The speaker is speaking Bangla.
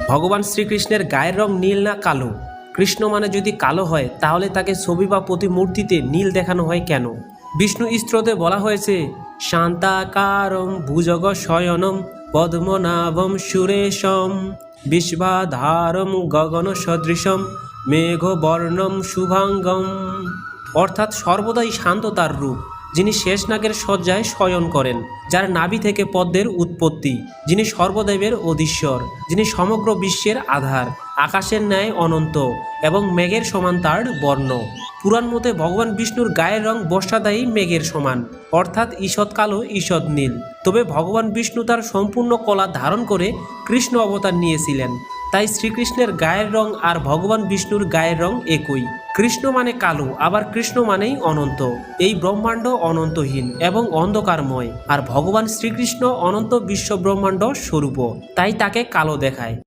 ভগবান শ্রীকৃষ্ণের গায়ের রং নীল না কালো? কৃষ্ণ মানে যদি কালো হয় তাহলে তাকে ছবি বা প্রতিমূর্তিতে নীল দেখানো হয় কেন? বিষ্ণু স্তোত্রে বলা হয়েছে শান্তাকারম ভুজগ শয়নম পদ্মনাভম সুরেশম বিশ্বাধারম গগন সদৃশম মেঘবর্ণম শুভাঙ্গম। অর্থাৎ সর্বদাই শান্ত তার রূপ, যিনি শেষনাগের শয্যায় শয়ন করেন, যার নাভি থেকে পদ্মের উৎপত্তি, যিনি সর্বদেবের অধীশ্বর, যিনি সমগ্র বিশ্বের আধার, আকাশের ন্যায় অনন্ত এবং মেঘের সমান তার বর্ণ। পুরাণ মতে ভগবান বিষ্ণুর গায়ের রং বর্ষাদায়ী মেঘের সমান, অর্থাৎ ঈষৎ কালো ঈষৎ নীল। তবে ভগবান বিষ্ণু তার সম্পূর্ণ কলা ধারণ করে কৃষ্ণ অবতার নিয়েছিলেন, তাই শ্রীকৃষ্ণের গায়ের রং আর ভগবান বিষ্ণুর গায়ের রং একই। কৃষ্ণ মানে কালো, আবার কৃষ্ণ মানেই অনন্ত। এই ব্রহ্মাণ্ড অনন্তহীন এবং অন্ধকারময়, আর ভগবান শ্রীকৃষ্ণ অনন্ত বিশ্ব ব্রহ্মাণ্ড স্বরূপ, তাই তাকে কালো দেখায়।